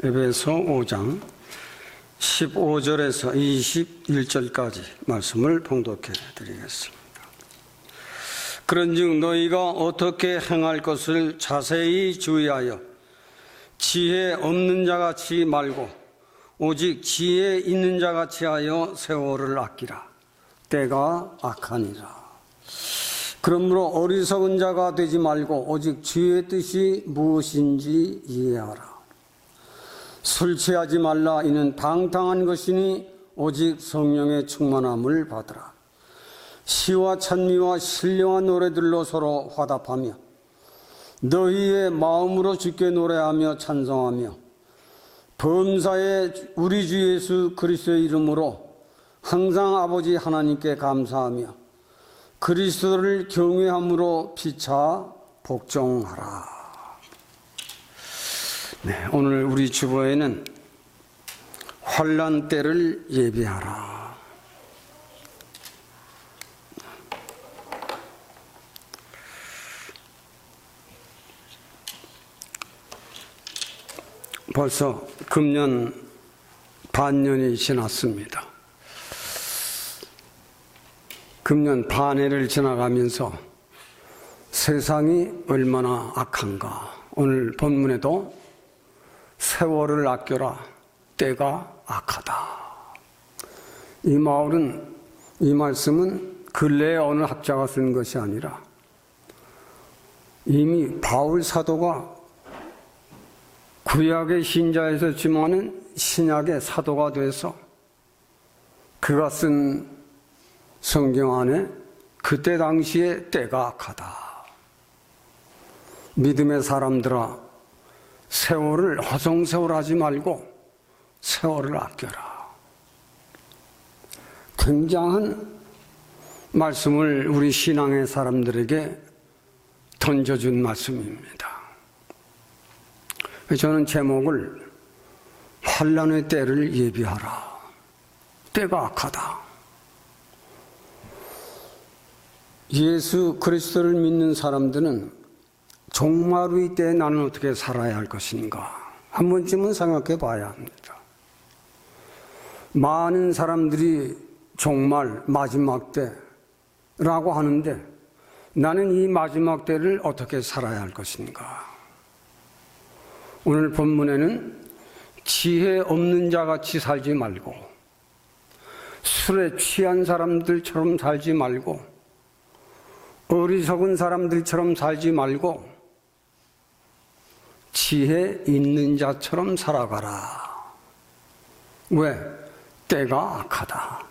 에베소 5장 15절에서 21절까지 말씀을 봉독해 드리겠습니다. 그런즉 너희가 어떻게 행할 것을 자세히 주의하여 지혜 없는 자같이 말고 오직 지혜 있는 자같이 하여 세월을 아끼라. 때가 악하니라. 그러므로 어리석은 자가 되지 말고 오직 주의 뜻이 무엇인지 이해하라. 술 취하지 말라. 이는 방탕한 것이니 오직 성령의 충만함을 받으라. 시와 찬미와 신령한 노래들로 서로 화답하며 너희의 마음으로 주께 노래하며 찬송하며 범사에 우리 주 예수 그리스도의 이름으로 항상 아버지 하나님께 감사하며 그리스도를 경외함으로 피차 복종하라. 네, 오늘 우리 주보에는 환난 때를 예비하라. 벌써 금년 반년이 지났습니다. 금년 반해를 지나가면서 세상이 얼마나 악한가. 오늘 본문에도 세월을 아껴라. 때가 악하다. 이 말씀은 근래에 어느 학자가 쓴 것이 아니라 이미 바울 사도가 구약의 신자였지만은 신약의 사도가 돼서 그가 쓴 성경 안에 그때 당시에 때가 악하다. 믿음의 사람들아, 세월을 허송세월하지 말고 세월을 아껴라. 굉장한 말씀을 우리 신앙의 사람들에게 던져준 말씀입니다. 저는 제목을 환난의 때를 예비하라. 때가 악하다. 예수 그리스도를 믿는 사람들은 종말의 때에 나는 어떻게 살아야 할 것인가 한 번쯤은 생각해 봐야 합니다. 많은 사람들이 종말, 마지막 때라고 하는데 나는 이 마지막 때를 어떻게 살아야 할 것인가. 오늘 본문에는 지혜 없는 자같이 살지 말고 술에 취한 사람들처럼 살지 말고 어리석은 사람들처럼 살지 말고 지혜 있는 자처럼 살아가라. 왜? 때가 악하다.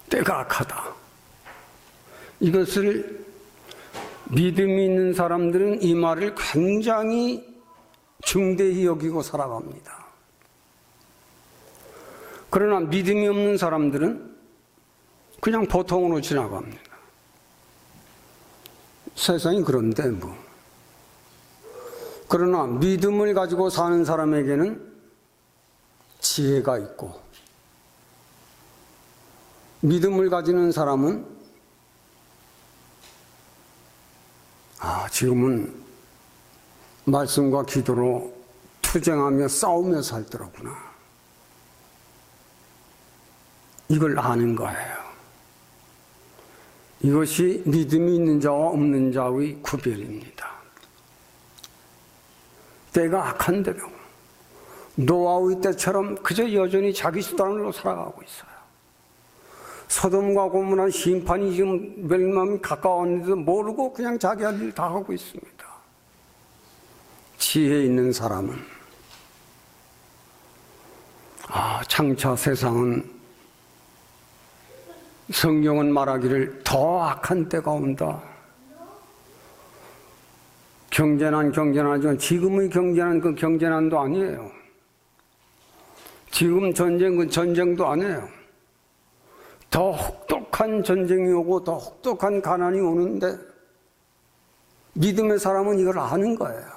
때가 악하다. 이것을 믿음이 있는 사람들은 이 말을 굉장히 중대히 여기고 살아갑니다. 그러나 믿음이 없는 사람들은 그냥 보통으로 지나갑니다. 세상이 그런데 뭐. 그러나 믿음을 가지고 사는 사람에게는 지혜가 있고 믿음을 가지는 사람은 지금은 말씀과 기도로 투쟁하며 싸우며 살더라구나. 이걸 아는 거예요. 이것이 믿음이 있는 자와 없는 자의 구별입니다. 때가 악한데도 노아의 때처럼 그저 여전히 자기 수단으로 살아가고 있어요. 소돔과 고모라 심판이 지금 멸망이 가까웠는데도 모르고 그냥 자기 할 일 다 하고 있습니다. 지혜 있는 사람은 장차 세상은 성경은 말하기를 더 악한 때가 온다. 경제난하지만 지금의 경제난 그 경제난도 아니에요. 지금 전쟁 그 전쟁도 아니에요. 더 혹독한 전쟁이 오고 더 혹독한 가난이 오는데 믿음의 사람은 이걸 아는 거예요.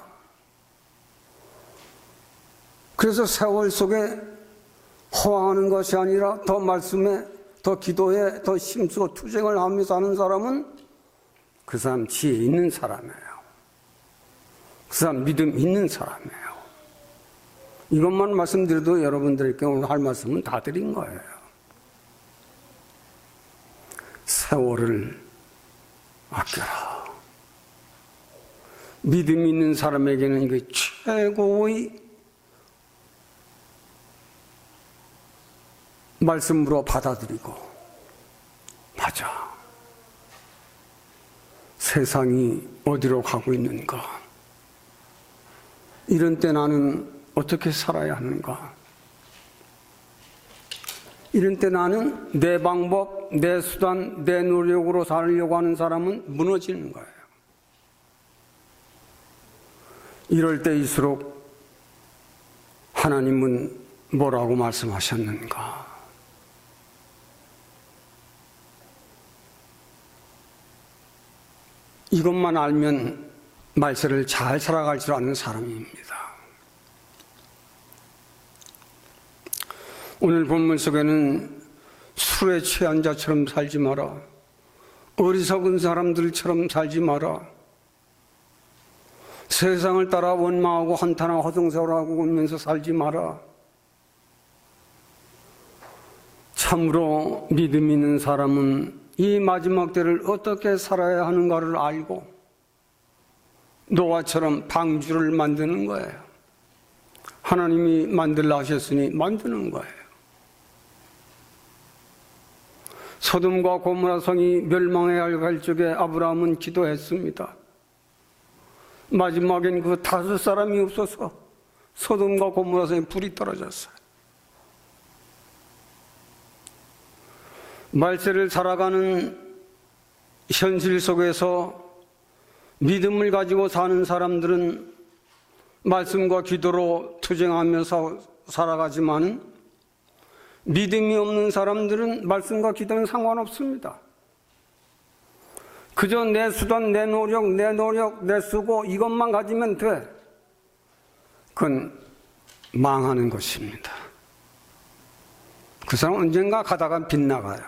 그래서 세월 속에 호황하는 것이 아니라 더 말씀에 더 기도에 더 힘쓰고 투쟁을 하며 사는 사람은 그 사람 지혜 있는 사람이에요. 그 사람 믿음 있는 사람이에요. 이것만 말씀드려도 여러분들에게 오늘 할 말씀은 다 드린 거예요. 세월을 아껴라. 믿음 있는 사람에게는 이게 최고의 말씀으로 받아들이고, 맞아. 세상이 어디로 가고 있는가? 이런 때 나는 어떻게 살아야 하는가? 이런 때 나는 내 방법, 내 수단, 내 노력으로 살려고 하는 사람은 무너지는 거예요. 이럴 때일수록 하나님은 뭐라고 말씀하셨는가? 이것만 알면 말세를 잘 살아갈 줄 아는 사람입니다. 오늘 본문 속에는 술에 취한 자처럼 살지 마라. 어리석은 사람들처럼 살지 마라. 세상을 따라 원망하고 한탄하고 허송세월하고 울면서 살지 마라. 참으로 믿음 있는 사람은 이 마지막 때를 어떻게 살아야 하는가를 알고 노아처럼 방주를 만드는 거예요. 하나님이 만들라 하셨으니 만드는 거예요. 소돔과 고모라 성이 멸망해야 할 적에 아브라함은 기도했습니다. 마지막엔 그 다섯 사람이 없어서 소돔과 고모라 성에 불이 떨어졌어요. 말세를 살아가는 현실 속에서 믿음을 가지고 사는 사람들은 말씀과 기도로 투쟁하면서 살아가지만 믿음이 없는 사람들은 말씀과 기도는 상관없습니다. 그저 내 수단, 내 노력, 내 수고 이것만 가지면 돼. 그건 망하는 것입니다. 그 사람 언젠가 가다가 빗나가요.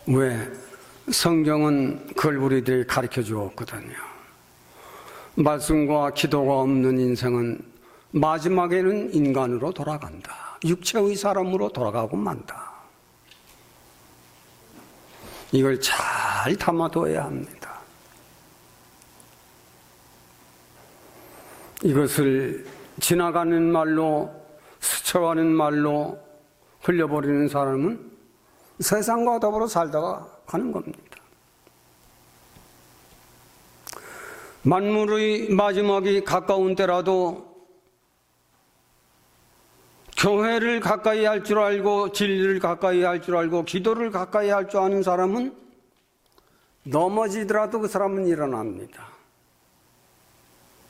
왜? 성경은 그걸 우리들에게 가르쳐 주었거든요. 말씀과 기도가 없는 인생은 마지막에는 인간으로 돌아간다. 육체의 사람으로 돌아가고 만다. 이걸 잘 담아둬야 합니다. 이것을 지나가는 말로, 스쳐가는 말로 흘려버리는 사람은 세상과 더불어 살다가 가는 겁니다. 만물의 마지막이 가까운 때라도 교회를 가까이 할 줄 알고 진리를 가까이 할 줄 알고 기도를 가까이 할 줄 아는 사람은 넘어지더라도 그 사람은 일어납니다.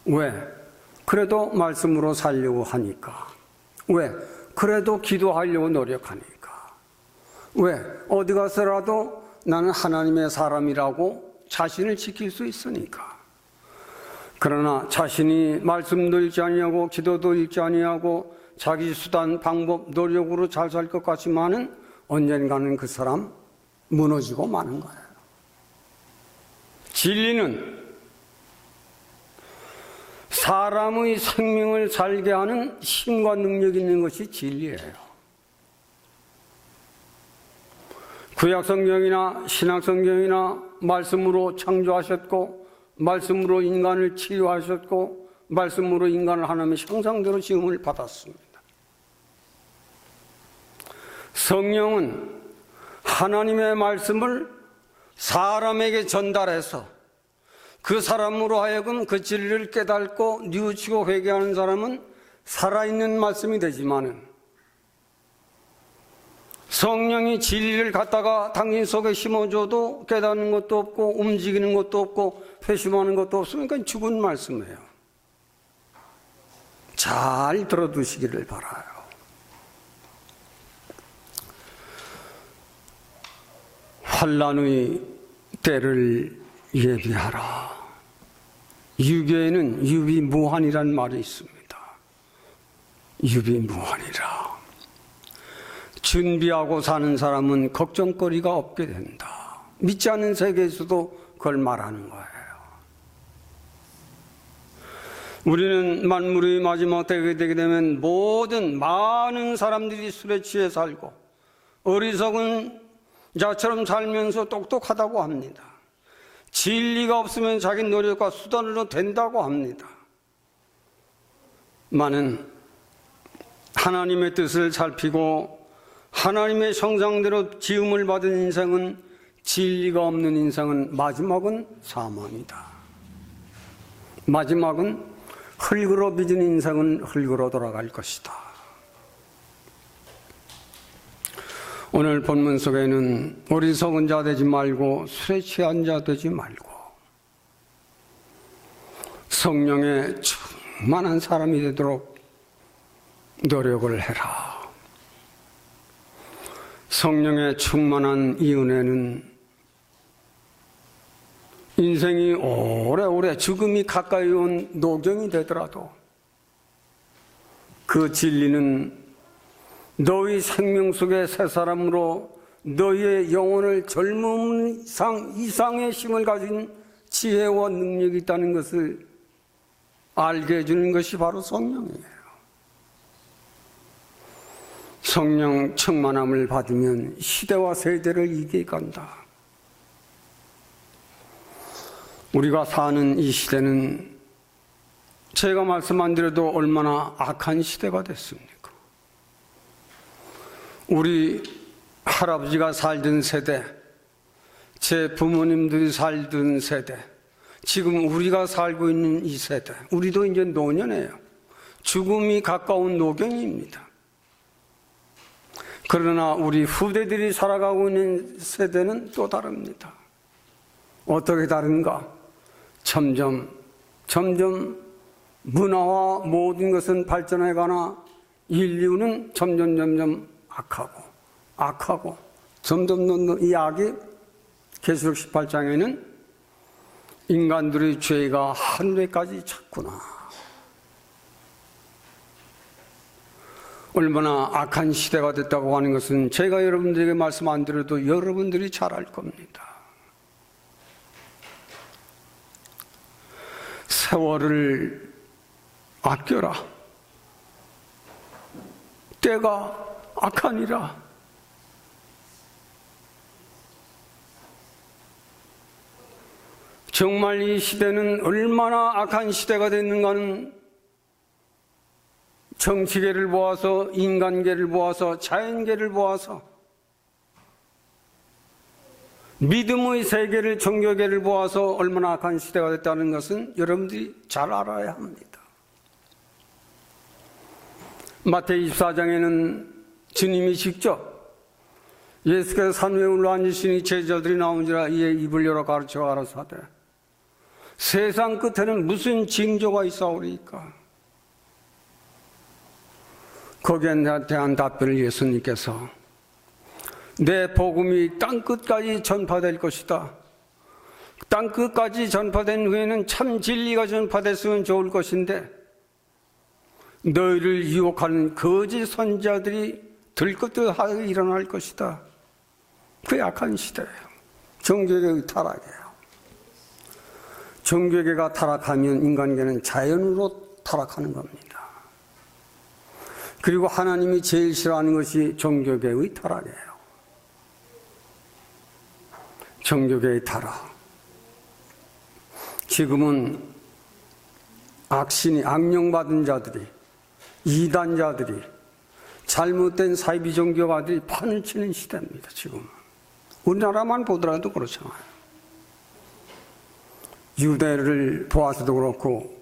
왜? 그래도 말씀으로 살려고 하니까. 왜? 그래도 기도하려고 노력하니까. 왜? 어디 가서라도 나는 하나님의 사람이라고 자신을 지킬 수 있으니까. 그러나 자신이 말씀도 읽지 아니하고 기도도 읽지 아니하고 자기 수단, 방법, 노력으로 잘 살 것 같지만은 언젠가는 그 사람 무너지고 마는 거예요. 진리는 사람의 생명을 살게 하는 힘과 능력이 있는 것이 진리예요. 구약성경이나 신약성경이나 말씀으로 창조하셨고 말씀으로 인간을 치유하셨고 말씀으로 인간을 하나님의 형상대로 지음을 받았습니다. 성령은 하나님의 말씀을 사람에게 전달해서 그 사람으로 하여금 그 진리를 깨닫고 뉘우치고 회개하는 사람은 살아있는 말씀이 되지만은 성령이 진리를 갖다가 당신 속에 심어줘도 깨닫는 것도 없고 움직이는 것도 없고 회심하는 것도 없으니까 죽은 말씀이에요. 잘 들어두시기를 바라요. 환난의 때를 예비하라. 유교에는 유비무환이라는 말이 있습니다. 유비무환이라. 준비하고 사는 사람은 걱정거리가 없게 된다. 믿지 않는 세계에서도 그걸 말하는 거예요. 우리는 만물의 마지막 때가 되게 되면 많은 사람들이 술에 취해 살고 어리석은 자처럼 살면서 똑똑하다고 합니다. 진리가 없으면 자기 노력과 수단으로 된다고 합니다. 많은 하나님의 뜻을 살피고 하나님의 형상대로 지음을 받은 인생은, 진리가 없는 인생은 마지막은 사망이다. 마지막은 흙으로 빚은 인생은 흙으로 돌아갈 것이다. 오늘 본문 속에는 어리석은 자 되지 말고 술에 취한 자 되지 말고 성령에 충만한 사람이 되도록 노력을 해라. 성령에 충만한 이 은혜는 인생이 오래오래 죽음이 가까이 온 노경이 되더라도 그 진리는 너희 생명 속의 새 사람으로 너희의 영혼을 젊음 이상의 힘을 가진 지혜와 능력이 있다는 것을 알게 해주는 것이 바로 성령이에요. 성령 충만함을 받으면 시대와 세대를 이겨간다. 우리가 사는 이 시대는 제가 말씀 안 드려도 얼마나 악한 시대가 됐습니까? 우리 할아버지가 살던 세대, 제 부모님들이 살던 세대, 지금 우리가 살고 있는 이 세대, 우리도 이제 노년이에요. 죽음이 가까운 노경입니다. 그러나 우리 후대들이 살아가고 있는 세대는 또 다릅니다. 어떻게 다른가? 점점 문화와 모든 것은 발전해가나 인류는 점점 악하고 점점 이 악이 계시록 18장에는 인간들의 죄가 하늘에까지 찼구나. 얼마나 악한 시대가 됐다고 하는 것은 제가 여러분들에게 말씀 안 드려도 여러분들이 잘 알 겁니다. 세월을 아껴라. 때가 악하니라. 정말 이 시대는 얼마나 악한 시대가 됐는가는 정치계를 보아서, 인간계를 보아서, 자연계를 보아서, 믿음의 세계를, 종교계를 보아서 얼마나 악한 시대가 됐다는 것은 여러분들이 잘 알아야 합니다. 마태복음 24장에는 주님이 직접 예수께서 산 위에 올라앉으시니 제자들이 나온지라 이에 입을 열어 가르쳐 가라사대 세상 끝에는 무슨 징조가 있사오리이까? 거기에 대한 답변을 예수님께서 내 복음이 땅끝까지 전파될 것이다. 땅끝까지 전파된 후에는 참 진리가 전파됐으면 좋을 것인데 너희를 유혹하는 거짓 선지자들이 들것들하게 일어날 것이다. 그 약한 시대예요. 종교계의 타락이에요. 종교계가 타락하면 인간계는 자연으로 타락하는 겁니다. 그리고 하나님이 제일 싫어하는 것이 종교계의 타락이에요. 종교계의 타락. 지금은 악령받은 자들이, 이단자들이, 잘못된 사이비 종교가들이 판을 치는 시대입니다. 지금 우리나라만 보더라도 그렇잖아요. 유대를 보아서도 그렇고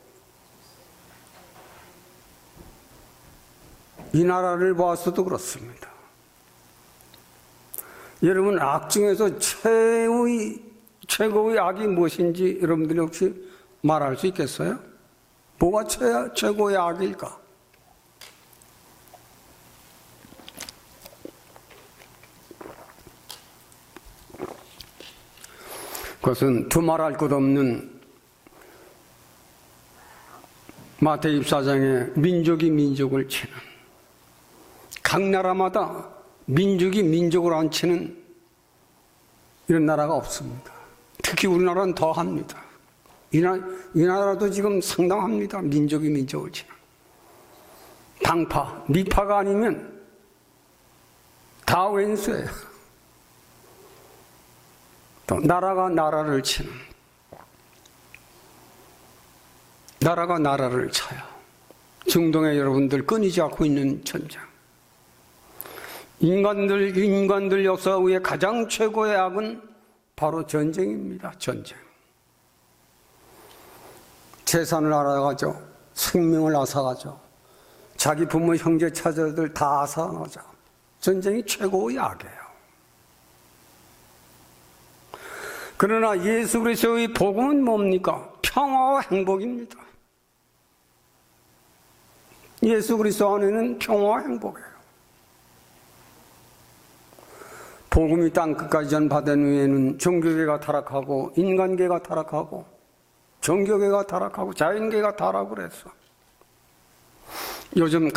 이 나라를 보아서도 그렇습니다. 여러분, 악 중에서 최고의 악이 무엇인지 여러분들이 혹시 말할 수 있겠어요? 뭐가 최고의 악일까? 그것은 두말할 것 없는 마태복음 24장에 민족이 민족을 치는, 각 나라마다 민족이 민족을 안 치는 이런 나라가 없습니다. 특히 우리나라는 더 합니다. 이 나라도 지금 상당합니다. 민족이 민족을 치는. 당파, 니파가 아니면 다 왼수예요. 또 나라가 나라를 치는. 나라가 나라를 쳐요. 중동에 여러분들 끊이지 않고 있는 전쟁. 인간들 역사 후에 가장 최고의 악은 바로 전쟁입니다. 전쟁. 재산을 앗아가죠. 생명을 앗아가죠. 자기 부모, 형제, 처자들 다 앗아가죠. 전쟁이 최고의 악이에요. 그러나 예수 그리스도의 복음은 뭡니까? 평화와 행복입니다. 예수 그리스도 안에는 평화와 행복이에요. 복음이 땅 끝까지 전파된 후에는 종교계가 타락하고 인간계가 타락하고 종교계가 타락하고 자연계가 타락을 했어. 요즘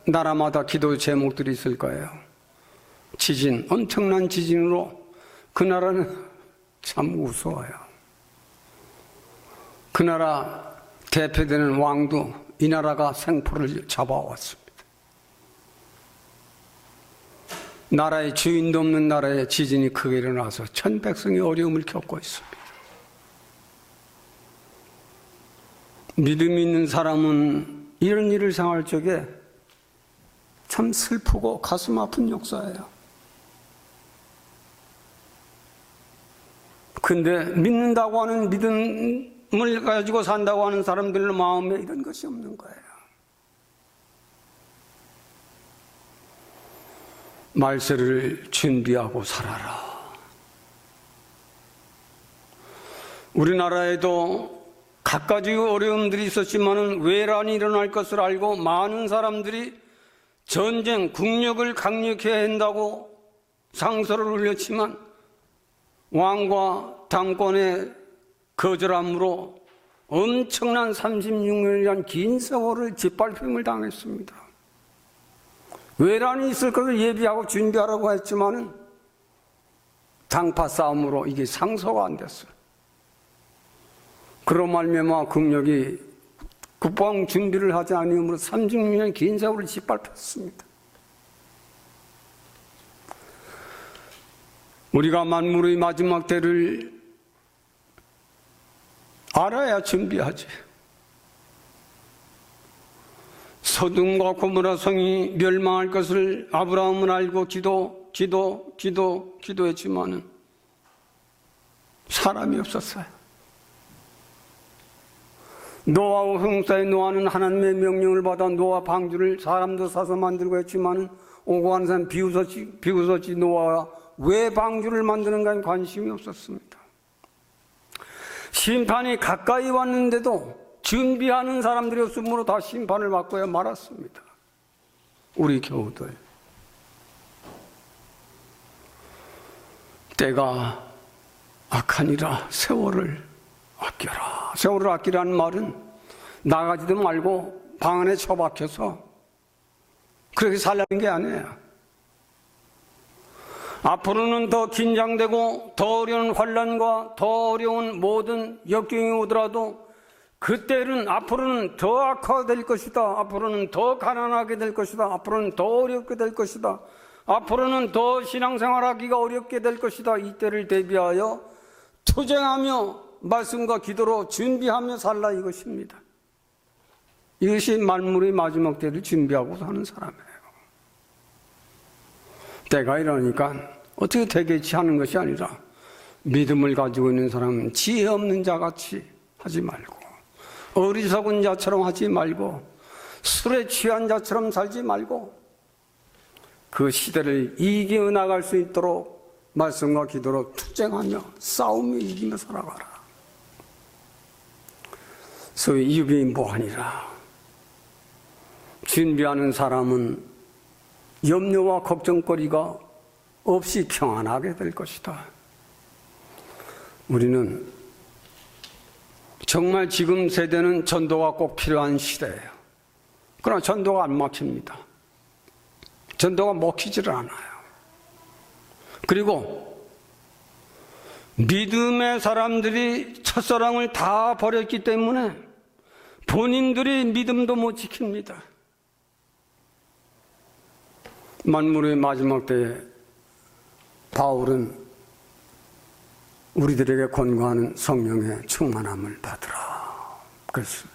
나라마다 기도 제목들이 있을 거예요. 지진, 엄청난 지진으로 그 나라는 참 우스워요. 그 나라 대표되는 왕도 이 나라가 생포를 잡아왔습니다. 나라의 주인도 없는 나라에 지진이 크게 일어나서 천 백성이 어려움을 겪고 있습니다. 믿음이 있는 사람은 이런 일을 생활 적에 참 슬프고 가슴 아픈 역사예요. 근데 믿는다고 하는 믿음을 가지고 산다고 하는 사람들 마음에 이런 것이 없는 거예요. 말세를 준비하고 살아라. 우리나라에도 갖가지 어려움들이 있었지만 외란이 일어날 것을 알고 많은 사람들이 전쟁, 국력을 강력해야 한다고 상소를 올렸지만 왕과 당권의 거절함으로 엄청난 36년이란 긴 세월을 짓밟힘을 당했습니다. 외란이 있을 것을 예비하고 준비하라고 했지만은 당파 싸움으로 이게 상소가 안 됐어요. 그로 말미암아 국력이 국방 준비를 하지 않으므로 36년 긴 세월을 짓밟혔습니다. 우리가 만물의 마지막 때를 알아야 준비하지. 소돔과 고모라 성이 멸망할 것을 아브라함은 알고 기도했지만은 사람이 없었어요. 노아와 홍수의 노아는 하나님의 명령을 받아 노아 방주를 사람도 사서 만들고 했지만은 오고 가는 사람 비웃었지 노아가 왜 방주를 만드는가에 관심이 없었습니다. 심판이 가까이 왔는데도 준비하는 사람들이 없으므로 다 심판을 받고야 말았습니다. 우리 교우들. 때가 악하니라 세월을 아껴라. 세월을 아끼라는 말은 나가지도 말고 방 안에 처박혀서 그렇게 살라는 게 아니에요. 앞으로는 더 긴장되고 더 어려운 환난과 더 어려운 모든 역경이 오더라도 그때는 앞으로는 더 악화될 것이다. 앞으로는 더 가난하게 될 것이다. 앞으로는 더 어렵게 될 것이다. 앞으로는 더 신앙생활하기가 어렵게 될 것이다. 이때를 대비하여 투쟁하며 말씀과 기도로 준비하며 살라 이것입니다. 이것이 만물의 마지막 때를 준비하고 사는 사람이에요. 때가 이러니까 어떻게 되겠지 하는 것이 아니라 믿음을 가지고 있는 사람은 지혜 없는 자같이 하지 말고 어리석은 자처럼 하지 말고 술에 취한 자처럼 살지 말고 그 시대를 이겨 나갈 수 있도록 말씀과 기도로 투쟁하며 싸우며 이기며 살아가라. 소위 유비인보하니라. 준비하는 사람은 염려와 걱정거리가 없이 평안하게 될 것이다. 우리는 정말 지금 세대는 전도가 꼭 필요한 시대예요. 그러나 전도가 안 막힙니다. 전도가 먹히지를 않아요. 그리고 믿음의 사람들이 첫사랑을 다 버렸기 때문에 본인들이 믿음도 못 지킵니다. 만물의 마지막 때에 바울은 우리들에게 권고하는 성령의 충만함을 받으라. 그래서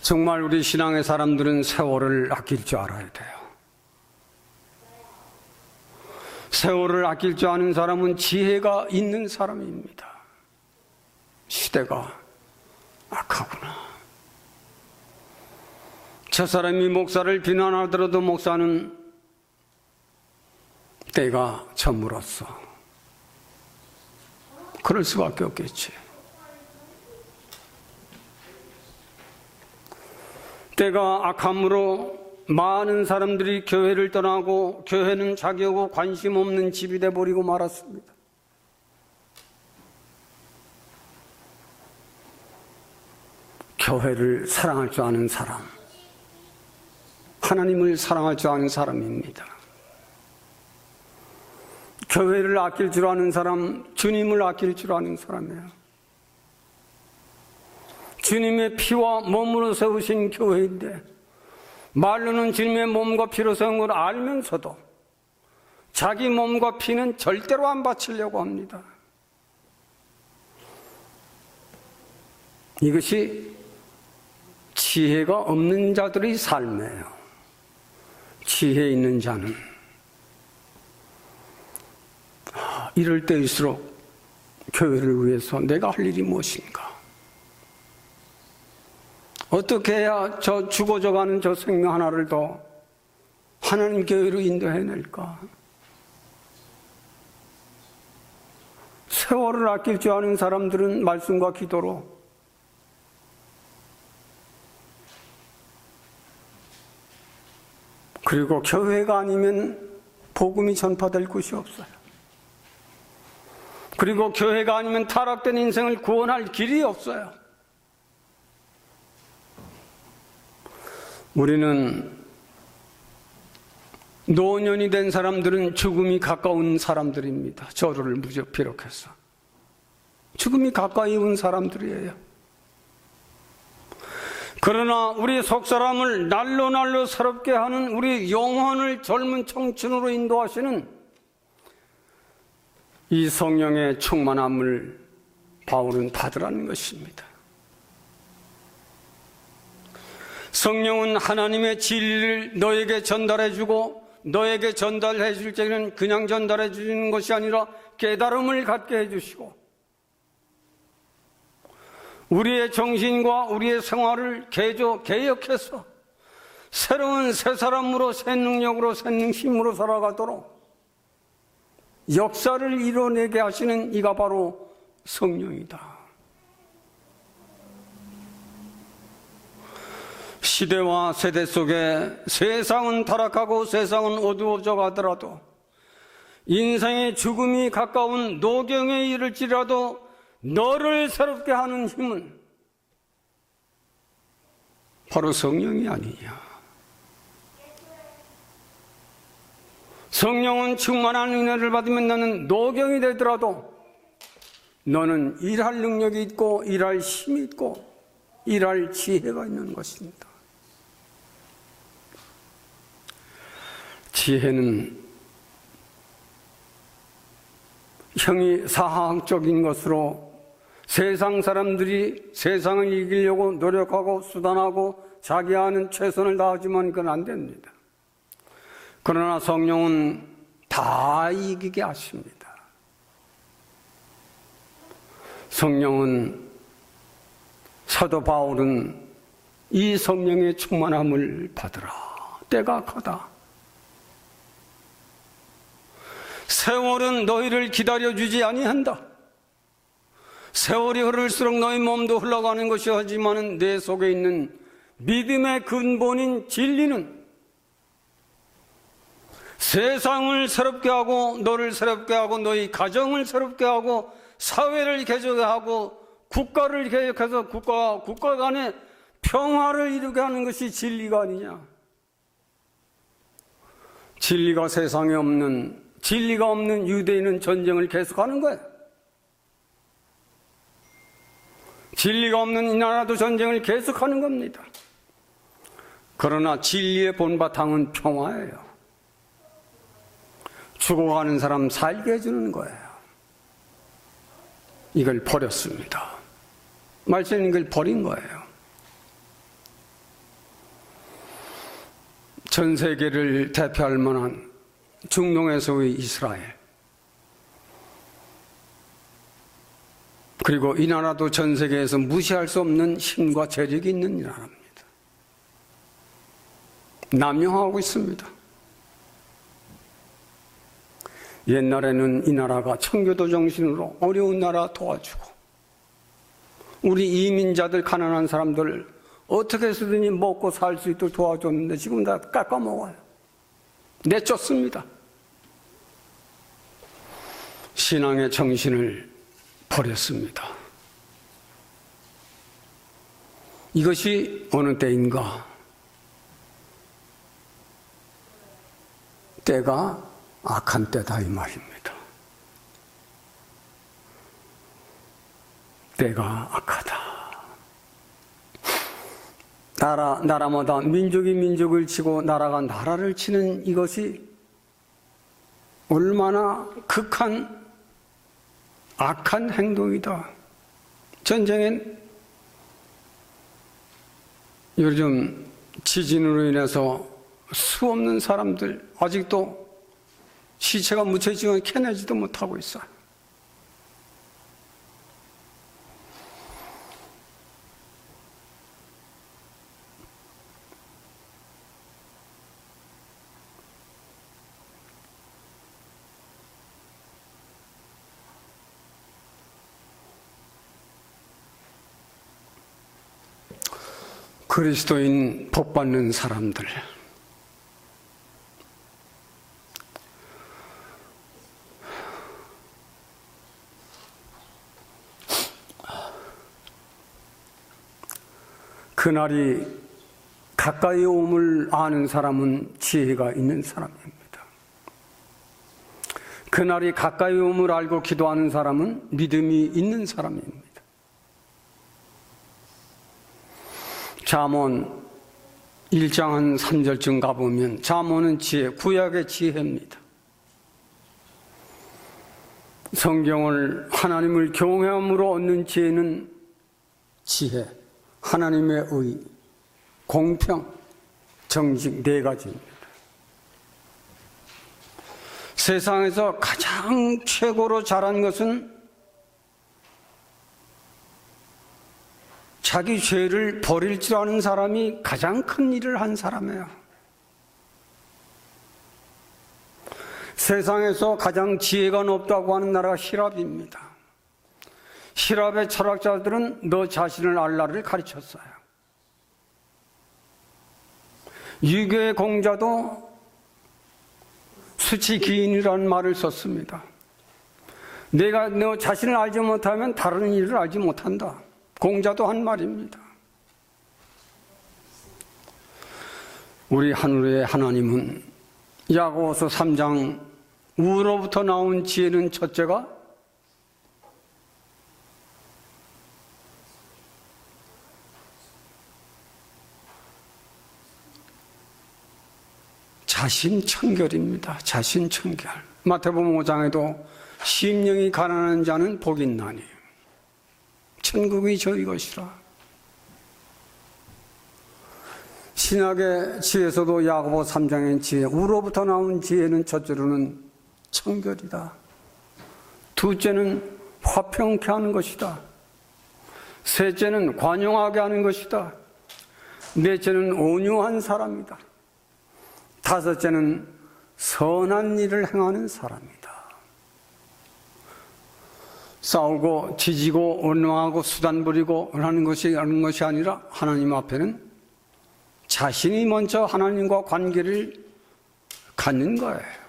정말 우리 신앙의 사람들은 세월을 아낄 줄 알아야 돼요. 세월을 아낄 줄 아는 사람은 지혜가 있는 사람입니다. 시대가 악하구나. 저 사람이 목사를 비난하더라도 목사는 때가 저물었어. 그럴 수밖에 없겠지. 때가 악함으로 많은 사람들이 교회를 떠나고 교회는 자기하고 관심 없는 집이 돼버리고 말았습니다. 교회를 사랑할 줄 아는 사람, 하나님을 사랑할 줄 아는 사람입니다. 교회를 아낄 줄 아는 사람, 주님을 아낄 줄 아는 사람이에요. 주님의 피와 몸으로 세우신 교회인데 말로는 주님의 몸과 피로 세운 걸 알면서도 자기 몸과 피는 절대로 안 바치려고 합니다. 이것이 지혜가 없는 자들의 삶이에요. 지혜 있는 자는 이럴 때일수록 교회를 위해서 내가 할 일이 무엇인가? 어떻게 해야 저 죽어져가는 저 생명 하나를 더 하나님 교회로 인도해낼까? 세월을 아낄 줄 아는 사람들은 말씀과 기도로, 그리고 교회가 아니면 복음이 전파될 곳이 없어요. 그리고 교회가 아니면 타락된 인생을 구원할 길이 없어요. 우리는 노년이 된 사람들은 죽음이 가까운 사람들입니다. 저를 비롯해서 죽음이 가까이 온 사람들이에요. 그러나 우리 속사람을 날로 새롭게 하는 우리 영혼을 젊은 청춘으로 인도하시는 이 성령의 충만함을 바울은 받으라는 것입니다. 성령은 하나님의 진리를 너에게 전달해주고 너에게 전달해 줄 때는 그냥 전달해 주는 것이 아니라 깨달음을 갖게 해주시고 우리의 정신과 우리의 생활을 개혁해서 새로운 새 사람으로 새 능력으로 새 힘으로 살아가도록 역사를 이뤄내게 하시는 이가 바로 성령이다. 시대와 세대 속에 세상은 타락하고 세상은 어두워져 가더라도 인생의 죽음이 가까운 노경에 이를지라도 너를 새롭게 하는 힘은 바로 성령이 아니냐. 성령은 충만한 은혜를 받으면 너는 노경이 되더라도 너는 일할 능력이 있고 일할 힘이 있고 일할 지혜가 있는 것입니다. 지혜는 형이 사항적인 것으로 세상 사람들이 세상을 이기려고 노력하고 수단하고 자기 하는 최선을 다하지만 그건 안 됩니다. 그러나 성령은 다 이기게 하십니다. 성령은, 사도 바울은 이 성령의 충만함을 받으라. 때가 가다. 세월은 너희를 기다려주지 아니한다. 세월이 흐를수록 너희 몸도 흘러가는 것이 하지만 내 속에 있는 믿음의 근본인 진리는 세상을 새롭게 하고 너를 새롭게 하고 너희 가정을 새롭게 하고 사회를 개혁하고 국가를 개혁해서 국가 간의 평화를 이루게 하는 것이 진리가 아니냐. 진리가 세상에 없는 진리가 없는 유대인은 전쟁을 계속하는 거예요. 진리가 없는 이 나라도 전쟁을 계속하는 겁니다. 그러나 진리의 본바탕은 평화예요. 죽어가는 사람 살게 해주는 거예요. 이걸 버렸습니다. 말씀은 이걸 버린 거예요. 전 세계를 대표할 만한 중동에서의 이스라엘, 그리고 이 나라도 전 세계에서 무시할 수 없는 힘과 재력이 있는 이 나라입니다. 남용하고 있습니다. 옛날에는 이 나라가 청교도 정신으로 어려운 나라 도와주고, 우리 이민자들, 가난한 사람들 어떻게 해서든지 먹고 살 수 있도록 도와줬는데 지금 다 깎아먹어요. 내쫓습니다. 신앙의 정신을 버렸습니다. 이것이 어느 때인가? 때가 악한 때다 이 말입니다. 때가 악하다. 나라마다 민족이 민족을 치고 나라가 나라를 치는 이것이 얼마나 극한 악한 행동이다. 전쟁엔 요즘 지진으로 인해서 수 없는 사람들 아직도 시체가 묻혀지고 캐내지도 못하고 있어요. 그리스도인 복받는 사람들, 그날이 가까이 옴을 아는 사람은 지혜가 있는 사람입니다. 그날이 가까이 옴을 알고 기도하는 사람은 믿음이 있는 사람입니다. 잠언 1장 한 3절쯤 가보면 잠언은 지혜, 구약의 지혜입니다. 성경을 하나님을 경외함으로 얻는 지혜는 지혜, 하나님의 의, 공평, 정직 네 가지입니다. 세상에서 가장 최고로 잘한 것은 자기 죄를 버릴 줄 아는 사람이 가장 큰 일을 한 사람이에요. 세상에서 가장 지혜가 높다고 하는 나라가 히랍입니다. 히랍의 철학자들은 너 자신을 알라를 가르쳤어요. 유교의 공자도 수치기인이라는 말을 썼습니다. 내가 너 자신을 알지 못하면 다른 일을 알지 못한다. 공자도 한 말입니다. 우리 하늘의 하나님은 야고보서 3장 우로부터 나온 지혜는 첫째가 자신청결입니다. 자신청결. 마태복음 5장에도 심령이 가난한 자는 복이 있나니 천국이 저희 것이라. 신약의 지혜에서도 야고보 3장의 지혜, 우로부터 나온 지혜는 첫째로는 청결이다. 둘째는 화평케 하는 것이다. 셋째는 관용하게 하는 것이다. 넷째는 온유한 사람이다. 다섯째는 선한 일을 행하는 사람이다. 싸우고 지지고 원망하고 수단 부리고 하는 것이 아니라 하나님 앞에는 자신이 먼저 하나님과 관계를 갖는 거예요.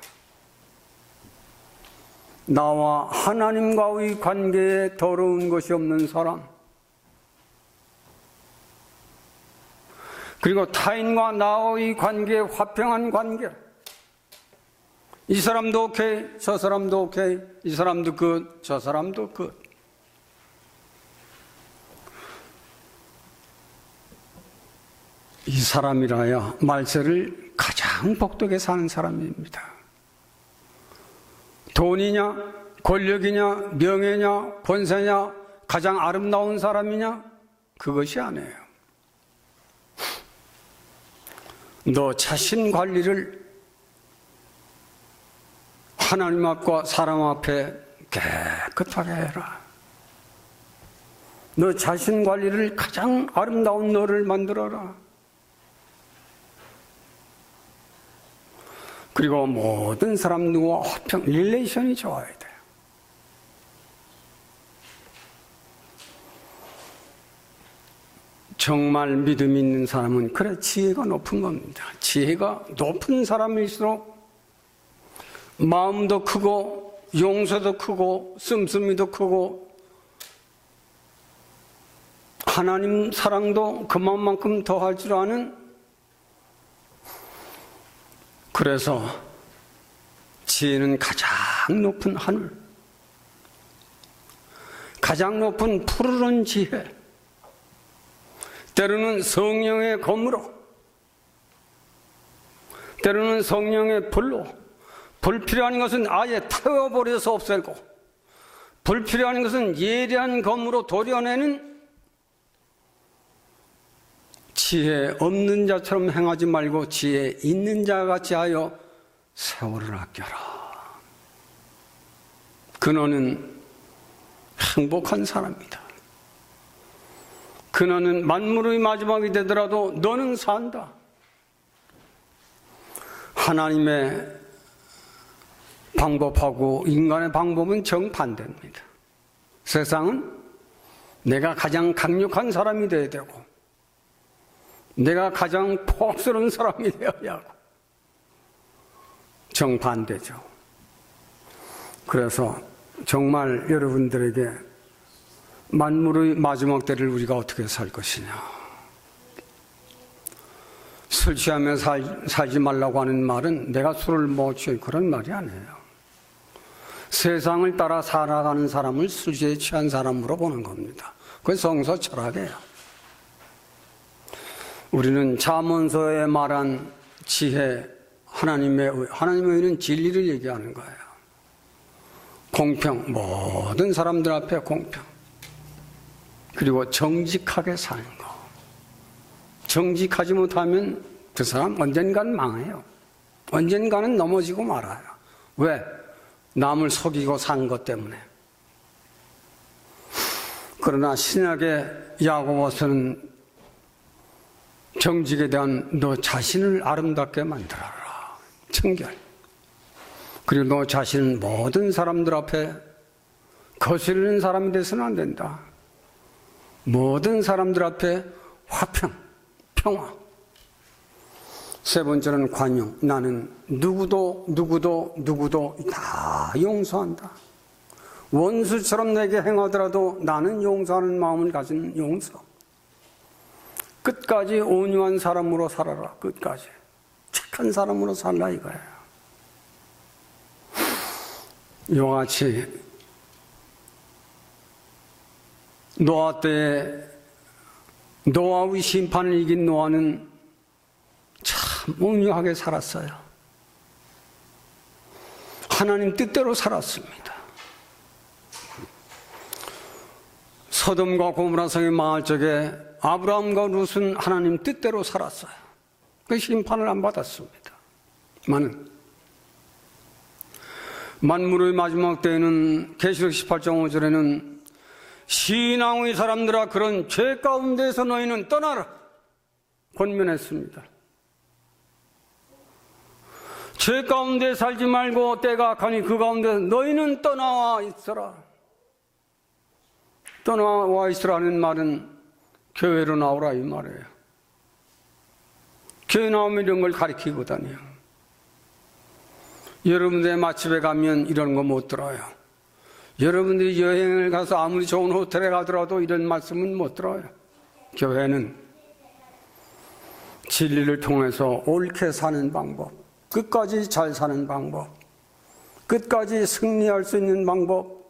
나와 하나님과의 관계에 더러운 것이 없는 사람, 그리고 타인과 나의 관계에 화평한 관계, 이 사람도 오케이, 저 사람도 오케이, 이 사람도 굿, 저 사람도 굿. 이 사람이라야 말세를 가장 복되게 사는 사람입니다. 돈이냐, 권력이냐, 명예냐, 권세냐, 가장 아름다운 사람이냐? 그것이 아니에요. 너 자신 관리를 하나님 앞과 사람 앞에 깨끗하게 해라. 너 자신 관리를 가장 아름다운 너를 만들어라. 그리고 모든 사람 누구와 화평, 릴레이션이 좋아야 돼요. 정말 믿음 있는 사람은 그래 지혜가 높은 겁니다. 지혜가 높은 사람일수록 마음도 크고 용서도 크고 씀씀이도 크고 하나님 사랑도 그만큼 더할 줄 아는, 그래서 지혜는 가장 높은 하늘, 가장 높은 푸르른 지혜, 때로는 성령의 검으로, 때로는 성령의 불로, 불필요한 것은 아예 태워버려서 없애고, 불필요한 것은 예리한 검으로 도려내는 지혜 없는 자처럼 행하지 말고 지혜 있는 자같이 하여 세월을 아껴라. 그너는 행복한 사람이다. 그너는 만물의 마지막이 되더라도 너는 산다. 하나님의 방법하고 인간의 방법은 정반대입니다. 세상은 내가 가장 강력한 사람이 되어야 되고 내가 가장 포악스러운 사람이 되어야 하고 정반대죠. 그래서 정말 여러분들에게 만물의 마지막 때를 우리가 어떻게 살 것이냐. 술 취하며 살지 말라고 하는 말은 내가 술을 못 취해 그런 말이 아니에요. 세상을 따라 살아가는 사람을 술에 취한 사람으로 보는 겁니다. 그게 성서 철학이에요. 우리는 잠언서에 말한 지혜, 하나님의 의는 진리를 얘기하는 거예요. 공평, 모든 사람들 앞에 공평. 그리고 정직하게 사는 거. 정직하지 못하면 그 사람 언젠가는 망해요. 언젠가는 넘어지고 말아요. 왜? 남을 속이고 산 것 때문에. 그러나 신약의 야고보서는 정직에 대한 너 자신을 아름답게 만들어라. 청결. 그리고 너 자신은 모든 사람들 앞에 거스르는 사람이 돼서는 안 된다. 모든 사람들 앞에 화평, 평화. 세 번째는 관용. 나는 누구도 다 용서한다. 원수처럼 내게 행하더라도 나는 용서하는 마음을 가진 용서. 끝까지 온유한 사람으로 살아라. 끝까지. 착한 사람으로 살라 이거예요. 이와 같이 노아 때에 노아의 심판을 이긴 노아는 참 온유하게 살았어요. 하나님 뜻대로 살았습니다. 소돔과 고모라 성이 망할 적에 아브라함과 룻은 하나님 뜻대로 살았어요. 그 심판을 안 받았습니다. 만물의 마지막 때에는 계시록 18장 5절에는 신앙의 사람들아 그런 죄 가운데서 너희는 떠나라 권면했습니다. 죄 가운데 살지 말고 때가 가니 그 가운데 너희는 떠나와 있어라. 떠나와 있으라는 말은 교회로 나오라 이 말이에요. 교회 나오면 이런 걸 가르치거든요. 여러분들의 맛집에 가면 이런 거 못 들어요. 여러분들이 여행을 가서 아무리 좋은 호텔에 가더라도 이런 말씀은 못 들어요. 교회는 진리를 통해서 옳게 사는 방법, 끝까지 잘 사는 방법, 끝까지 승리할 수 있는 방법,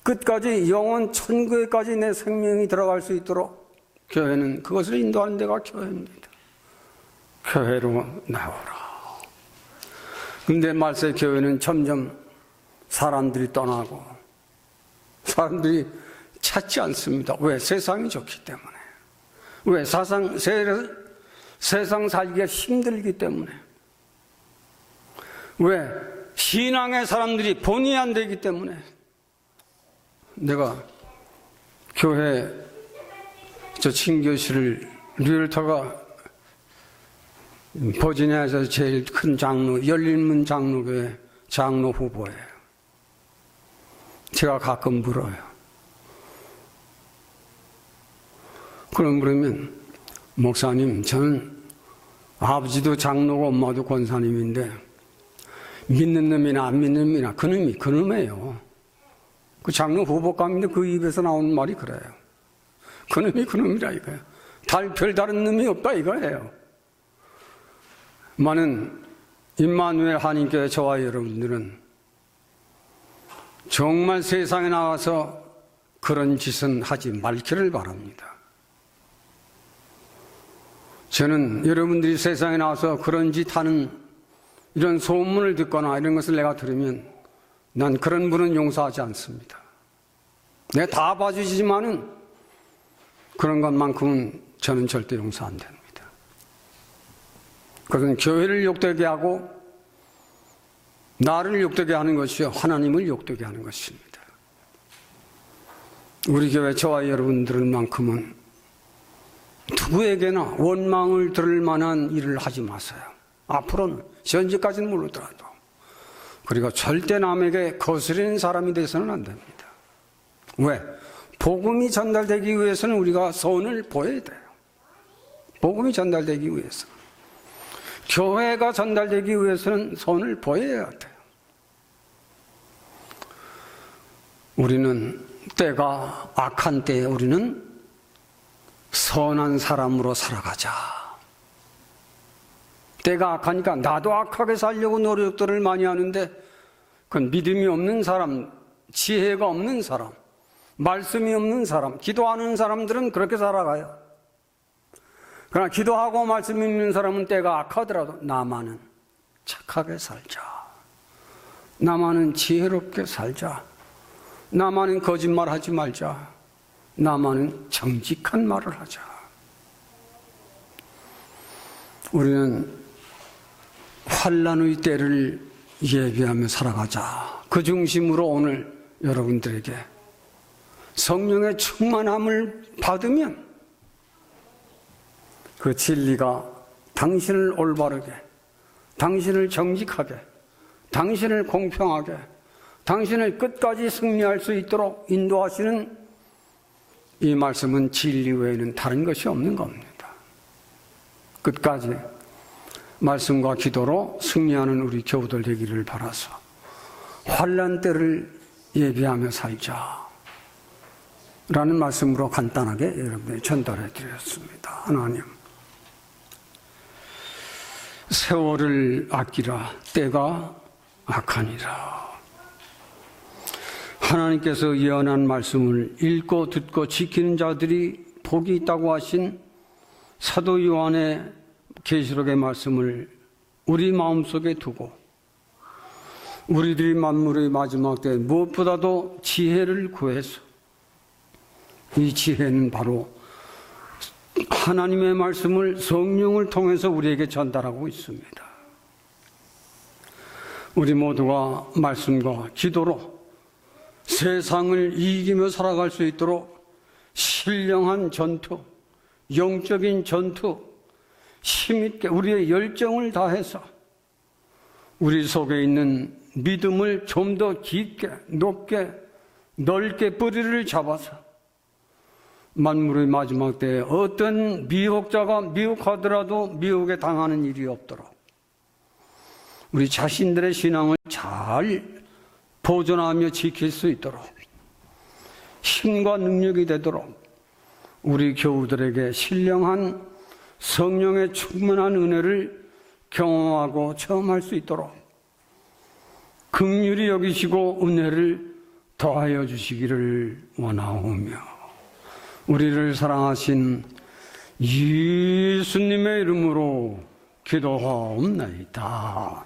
끝까지 영원 천국에까지 내 생명이 들어갈 수 있도록 교회는 그것을 인도하는 데가 교회입니다. 교회로 나오라. 근데 말세 교회는 점점 사람들이 떠나고 사람들이 찾지 않습니다. 왜? 세상이 좋기 때문에. 왜? 세상 살기가 힘들기 때문에. 왜? 신앙의 사람들이 본의 안 되기 때문에. 내가 교회 저 친교실을 리얼터가 버지니아에서 제일 큰 장로, 열린문 장로교회 장로 후보예요. 제가 가끔 물어요. 그럼 물으면, 목사님, 저는 아버지도 장로고 엄마도 권사님인데 믿는 놈이나 안 믿는 놈이나 그놈이에요. 그 장로 후보감인데 그 입에서 나오는 말이 그래요. 그놈이라 이거예요. 별다른 놈이 없다 이거예요. 많은 임마누엘 한인교회 저와 여러분들은 정말 세상에 나와서 그런 짓은 하지 말기를 바랍니다. 저는 여러분들이 세상에 나와서 그런 짓 하는 이런 소문을 듣거나 이런 것을 내가 들으면 난 그런 분은 용서하지 않습니다. 내가 다 봐주시지만은 그런 것만큼은 저는 절대 용서 안 됩니다. 그것은 교회를 욕되게 하고 나를 욕되게 하는 것이요 하나님을 욕되게 하는 것입니다. 우리 교회 저와 여러분들만큼은 누구에게나 원망을 들을 만한 일을 하지 마세요. 앞으로는 현재까지는 모르더라도. 그리고 절대 남에게 거스르는 사람이 되어서는 안 됩니다. 왜? 복음이 전달되기 위해서는 우리가 선을 보여야 돼요. 복음이 전달되기 위해서. 교회가 전달되기 위해서는 선을 보여야 돼요. 우리는 때가 악한 때에 우리는 선한 사람으로 살아가자. 때가 악하니까 나도 악하게 살려고 노력들을 많이 하는데 그건 믿음이 없는 사람, 지혜가 없는 사람, 말씀이 없는 사람, 기도하는 사람들은 그렇게 살아가요. 그러나 기도하고 말씀 있는 사람은 때가 악하더라도 나만은 착하게 살자. 나만은 지혜롭게 살자. 나만은 거짓말하지 말자. 나만은 정직한 말을 하자. 우리는 환난의 때를 예비하며 살아가자. 그 중심으로 오늘 여러분들에게 성령의 충만함을 받으면 그 진리가 당신을 올바르게, 당신을 정직하게, 당신을 공평하게, 당신을 끝까지 승리할 수 있도록 인도하시는 이 말씀은 진리 외에는 다른 것이 없는 겁니다. 끝까지 말씀과 기도로 승리하는 우리 교우들 되기를 바라서 환난 때를 예비하며 살자 라는 말씀으로 간단하게 여러분에게 전달해 드렸습니다. 하나님, 세월을 아끼라. 때가 악하니라. 하나님께서 예언한 말씀을 읽고 듣고 지키는 자들이 복이 있다고 하신 사도 요한의 계시록의 말씀을 우리 마음속에 두고 우리들이 만물의 마지막 때 무엇보다도 지혜를 구해서, 이 지혜는 바로 하나님의 말씀을 성령을 통해서 우리에게 전달하고 있습니다. 우리 모두가 말씀과 기도로 세상을 이기며 살아갈 수 있도록 신령한 전투, 영적인 전투, 힘있게 우리의 열정을 다해서 우리 속에 있는 믿음을 좀 더 깊게, 높게, 넓게 뿌리를 잡아서 만물의 마지막 때에 어떤 미혹자가 미혹하더라도 미혹에 당하는 일이 없도록 우리 자신들의 신앙을 잘 보존하며 지킬 수 있도록 힘과 능력이 되도록 우리 교우들에게 신령한 성령의 충만한 은혜를 경험하고 체험할 수 있도록 긍휼히 여기시고 은혜를 더하여 주시기를 원하오며 우리를 사랑하신 예수님의 이름으로 기도하옵나이다.